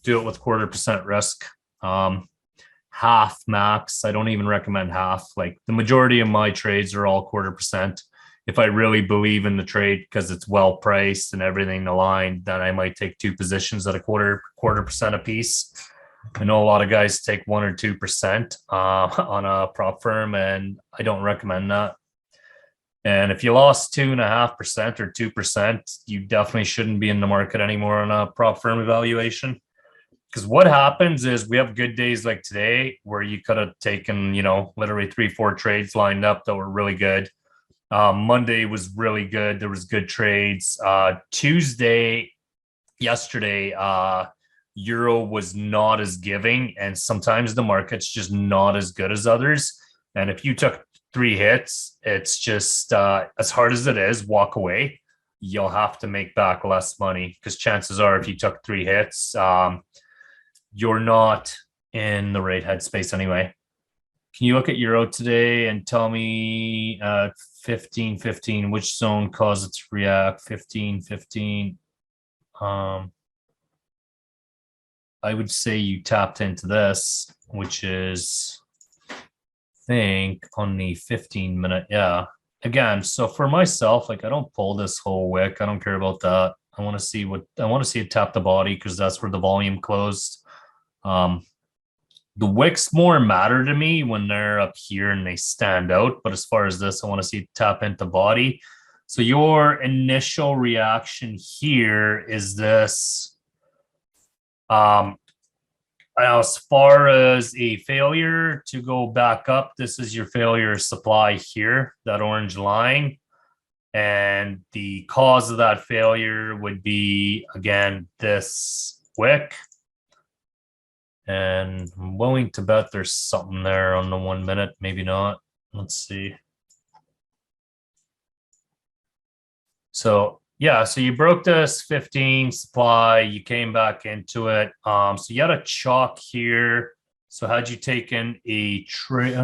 Do it with 0.25% risk. Half max. I don't even recommend half. Like the majority of my trades are all 0.25%. If I really believe in the trade because it's well priced and everything aligned, then I might take 2 positions at a quarter percent a piece. I know a lot of guys take 1 or 2% on a prop firm, and I don't recommend that. And if you lost 2.5% or 2%, you definitely shouldn't be in the market anymore on a prop firm evaluation. Because what happens is we have good days like today where you could have taken, literally 3-4 trades lined up that were really good. Monday was really good. There was good trades. Tuesday, yesterday, Euro was not as giving, and sometimes the market's just not as good as others. And if you took 3 hits, it's just as hard as it is, walk away. You'll have to make back less money, because chances are if you took 3 hits, you're not in the right headspace anyway. Can you look at Euro today and tell me 15.15 which zone caused it to react? 15.15. I would say you tapped into this, which is, I think, on the 15-minute. Yeah. Again, so for myself, like I don't pull this whole wick. I don't care about that. I want to see it tap the body, because that's where the volume closed. The wicks more matter to me when they're up here and they stand out. But as far as this, I want to see it tap into body. So your initial reaction here is this. As far as a failure to go back up, this is your failure supply here, that orange line. And the cause of that failure would be, again, this wick. And I'm willing to bet there's something there on the 1 minute, maybe not. Let's see. So yeah, so you broke this 15 supply, you came back into it. So you had a chalk here. So had you taken a trade,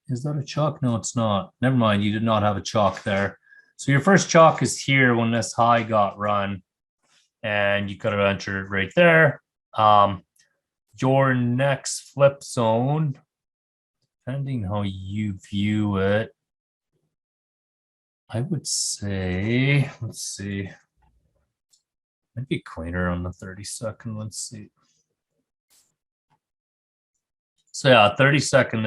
is that a chalk? No, it's not. Never mind, you did not have a chalk there. So your first chalk is here when this high got run, and you could have entered right there. Your next flip zone, depending how you view it, I would say, let's see, might be cleaner on the 32nd. Let's see. So yeah, 32nd,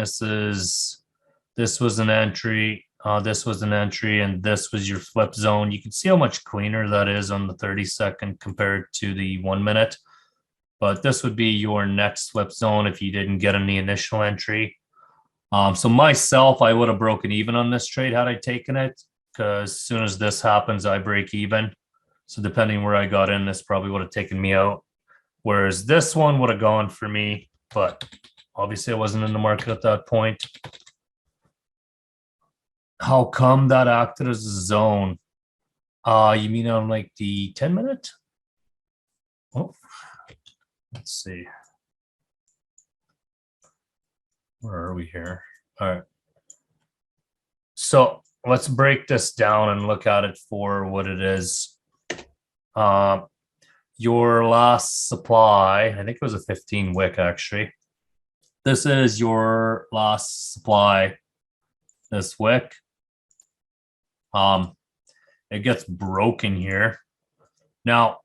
this was an entry, this was an entry, and this was your flip zone. You can see how much cleaner that is on the 32nd compared to the 1 minute. But this would be your next flip zone if you didn't get in the initial entry. So myself, I would have broken even on this trade had I taken it, because as soon as this happens, I break even. So depending where I got in, this probably would have taken me out. Whereas this one would have gone for me, but obviously I wasn't in the market at that point. How come that acted as a zone? You mean on like the 10-minute? Oh. Let's see. Where are we here? All right. So let's break this down and look at it for what it is. Your last supply, I think it was a 15 wick actually. This is your last supply, this wick. It gets broken here. Now,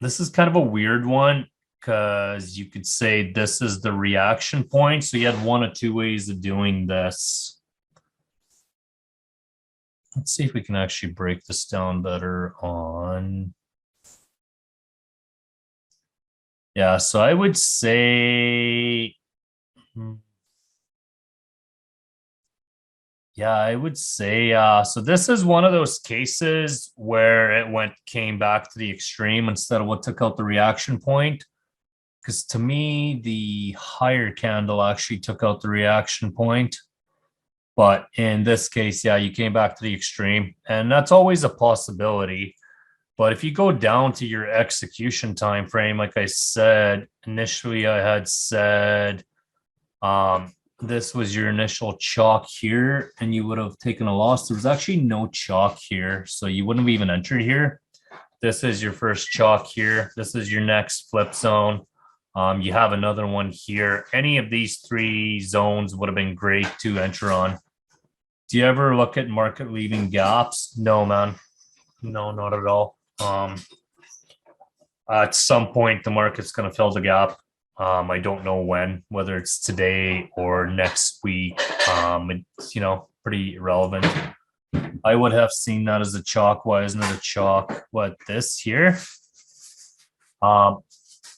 this is kind of a weird one because you could say this is the reaction point. So you had one or two ways of doing this. Let's see if we can actually break this down better on. Yeah, so I would say, so this is one of those cases where it came back to the extreme instead of what took out the reaction point. Because to me, the higher candle actually took out the reaction point. But in this case, yeah, you came back to the extreme, and that's always a possibility. But if you go down to your execution time frame, like I said, initially I had said this was your initial chalk here, and you would have taken a loss. There was actually no chalk here, so you wouldn't have even entered here. This is your first chalk here. This is your next flip zone. You have another one here. Any of these three zones would have been great to enter on. Do you ever look at market leaving gaps? No, man. No, not at all. At some point, the market's going to fill the gap. I don't know when, whether it's today or next week. It's, pretty irrelevant. I would have seen that as a chalk. Why isn't it a chalk? What, this here?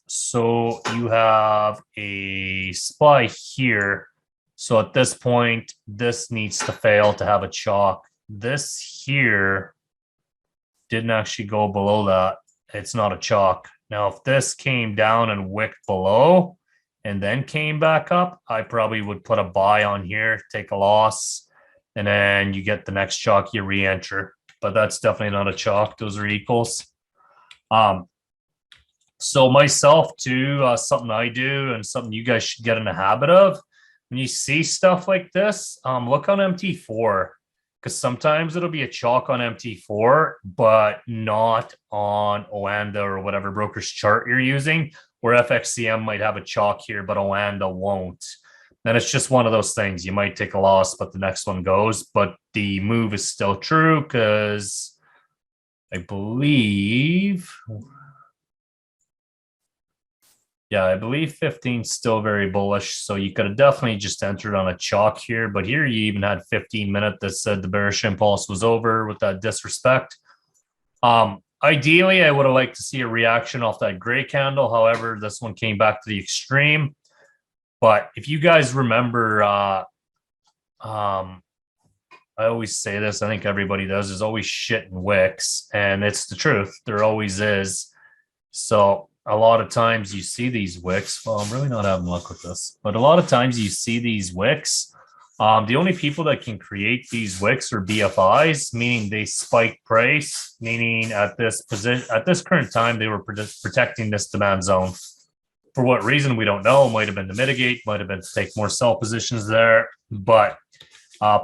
So you have a SPY here. So at this point, this needs to fail to have a chalk. This here didn't actually go below that. It's not a chalk. Now, if this came down and wicked below and then came back up, I probably would put a buy on here, take a loss, and then you get the next chalk, you re-enter. But that's definitely not a chalk. Those are equals. So myself too, something I do and something you guys should get in the habit of. When you see stuff like this, look on MT4, because sometimes it'll be a chalk on MT4, but not on Oanda or whatever broker's chart you're using, where FXCM might have a chalk here, but Oanda won't. And it's just one of those things. You might take a loss, but the next one goes. But the move is still true because I believe... Yeah, I believe 15 is still very bullish. So you could have definitely just entered on a chalk here. But here you even had 15-minute that said the bearish impulse was over with that disrespect. Ideally, I would have liked to see a reaction off that gray candle. However, this one came back to the extreme. But if you guys remember, I always say this, I think everybody does, there's always shit in wicks. And it's the truth. There always is. So a lot of times you see these wicks. Well, I'm really not having luck with this, but a lot of times you see these wicks. The only people that can create these wicks are BFIs, meaning they spike price, meaning at this position, at this current time, they were protecting this demand zone. For what reason, we don't know. Might have been to mitigate, might have been to take more sell positions there, but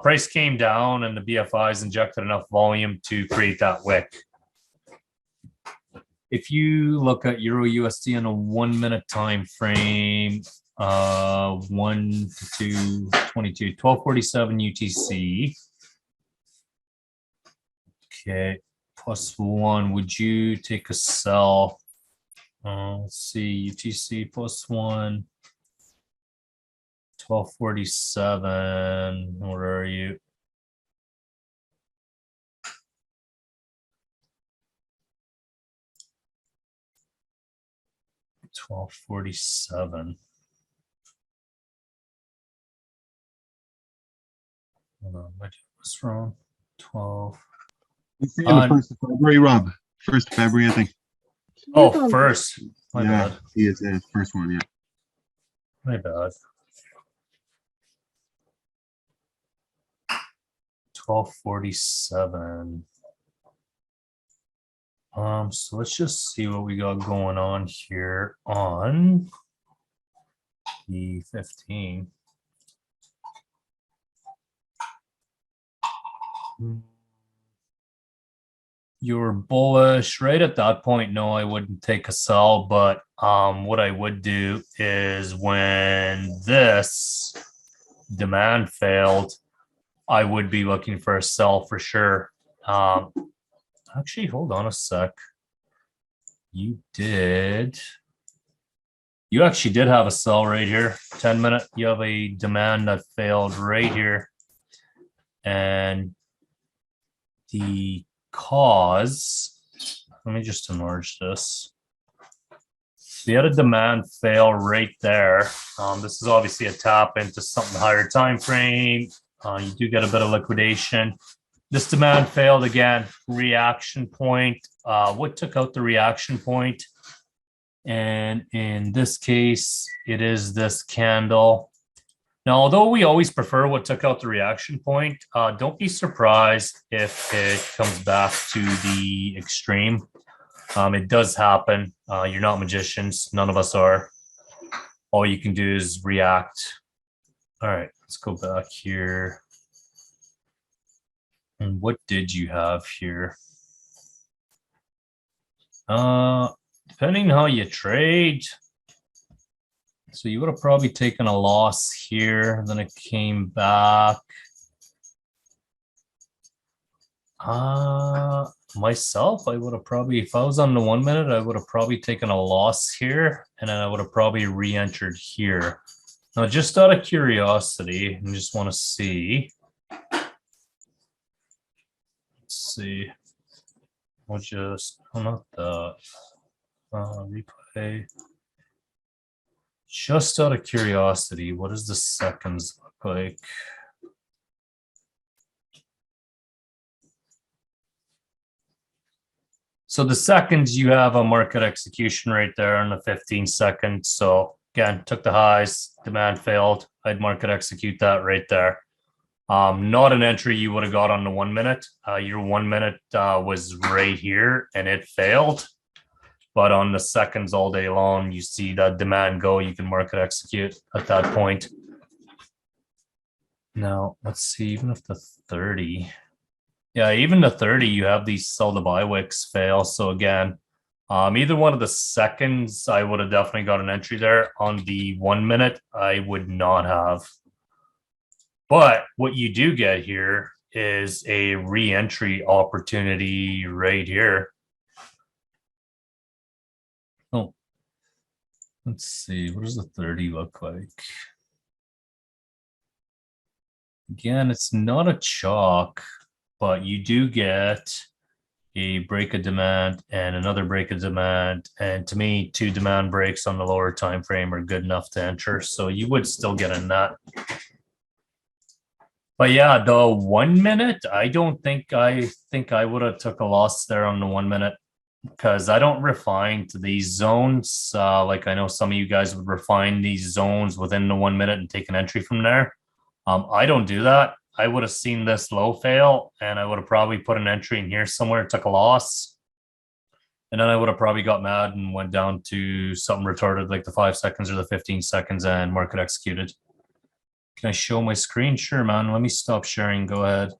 price came down and the BFIs injected enough volume to create that wick. If you look at Euro USD on a 1 minute time frame, 1 to 2, 22, 1247 UTC. Okay, +1. Would you take a sell? Let's see, UTC +1, 1247. Where are you? $12.47. Hold on, I did this wrong. 12. It's the 1st of February, Rob. 1st of February, I think. Oh, first. My bad. He is the first one, yeah. My bad. 12:47. So let's just see what we got going on here on the 15. You're bullish right at that point. No, I wouldn't take a sell, but what I would do is when this demand failed, I would be looking for a sell for sure. Actually, hold on a sec. you actually did have a sell right here, 10-minute. You have a demand that failed right here. And the cause, let me just enlarge this. So you had a demand fail right there. This is obviously a tap into something higher time frame. You do get a bit of liquidation. This demand failed again, reaction point. What took out the reaction point? And in this case, it is this candle. Now, although we always prefer what took out the reaction point, don't be surprised if it comes back to the extreme. It does happen. You're not magicians. None of us are. All you can do is react. All right, let's go back here. And what did you have here? Depending how you trade. So you would have probably taken a loss here, then it came back. Myself, I would have probably, if I was on the 1 minute, I would have probably taken a loss here, and then I would have probably re-entered here. Now, just out of curiosity, I just want to see. Let's see. We'll just, oh, not that. Replay. Just out of curiosity, what does the seconds look like? So the seconds, you have a market execution right there on the 15 seconds. So again, took the highs, demand failed. I'd market execute that right there. Not an entry you would have got on the 1 minute. Your 1 minute was right here and it failed. But on the seconds all day long, you see that demand go, you can market execute at that point. Now, let's see, even if the 30, yeah, even the 30, you have these sell the buy wicks fail. So again, either one of the seconds, I would have definitely got an entry there. On the 1 minute, I would not have. But what you do get here is a re-entry opportunity right here. Oh, let's see. What does the 30 look like? Again, it's not a chalk, but you do get a break of demand and another break of demand. And to me, 2 demand breaks on the lower time frame are good enough to enter. So you would still get a nut. But yeah, the 1 minute, I think I would have took a loss there on the 1 minute. Because I don't refine to these zones. Like I know some of you guys would refine these zones within the 1 minute and take an entry from there. I don't do that. I would have seen this low fail and I would have probably put an entry in here somewhere, took a loss. And then I would have probably got mad and went down to something retarded like the 5 seconds or the 15 seconds and market executed. Can I show my screen? Sure, man. Let me stop sharing. Go ahead.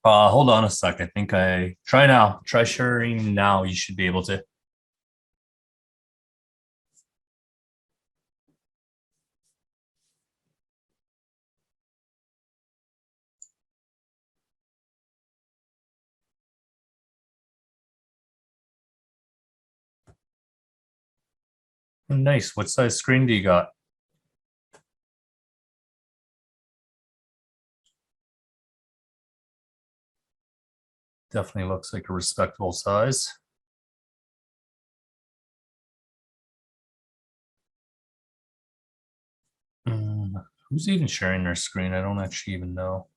Hold on a sec. I think I try now. Try sharing now. You should be able to. Nice. What size screen do you got? Definitely looks like a respectable size. Who's even sharing their screen? I don't actually even know.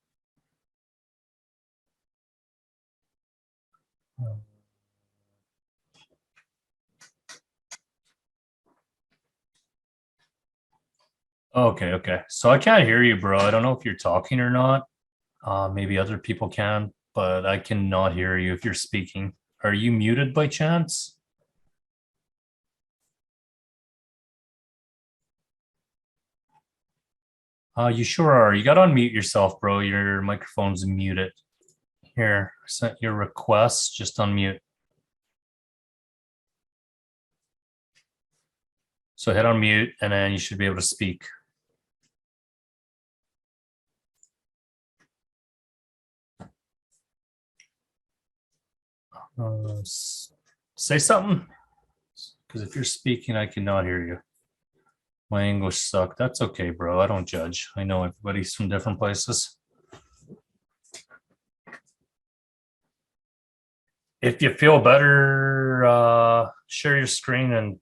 Okay. So I can't hear you, bro. I don't know if you're talking or not. Maybe other people can, but I cannot hear you if you're speaking. Are you muted by chance? You sure are. You got to unmute yourself, bro. Your microphone's muted. Here, I sent your request. Just unmute. So hit unmute, and then you should be able to speak. Say something. Because if you're speaking, I cannot hear you. My English sucked. That's okay, bro. I don't judge. I know everybody's from different places. If you feel better, share your screen and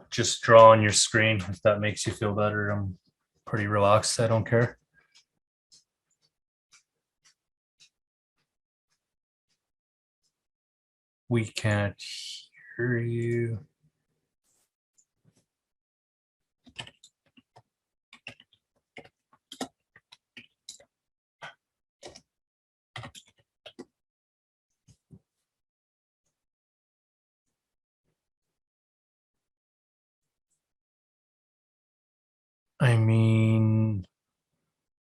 just draw on your screen. If that makes you feel better, I'm pretty relaxed. I don't care. We can't hear you. I mean,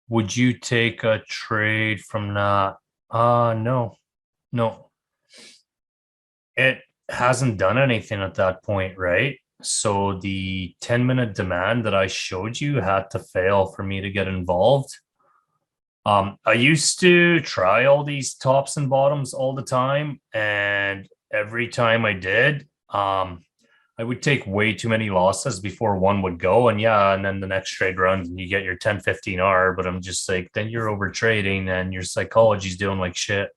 would you take a trade from that? No. It hasn't done anything at that point, right? So the 10-minute demand that I showed you had to fail for me to get involved. I used to try all these tops and bottoms all the time, and every time I did, I would take way too many losses before one would go. And then the next trade runs and you get your 10-15R, but I'm just like, then you're over trading and your psychology's doing like shit.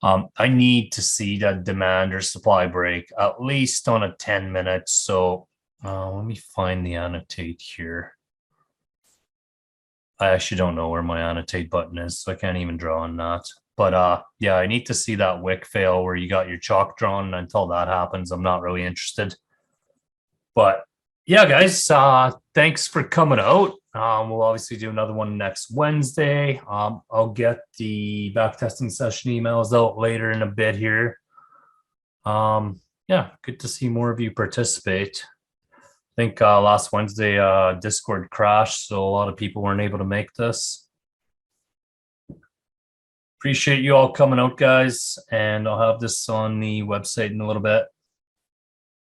I need to see that demand or supply break at least on a 10 minutes. So let me find the annotate here. I actually don't know where my annotate button is, so I can't even draw on that. But yeah, I need to see that wick fail where you got your chalk drawn. And until that happens, I'm not really interested. But yeah, guys, thanks for coming out. We'll obviously do another one next Wednesday. I'll get the backtesting session emails out later in a bit here. Yeah, good to see more of you participate. I think last Wednesday, Discord crashed, so a lot of people weren't able to make this. Appreciate you all coming out, guys, and I'll have this on the website in a little bit.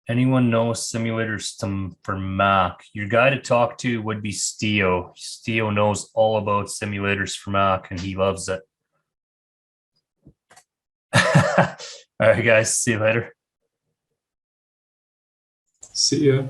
Anyone know simulators for Mac? Your guy to talk to would be Steo. Steo knows all about simulators for Mac, and he loves it. All right, guys. See you later. See ya.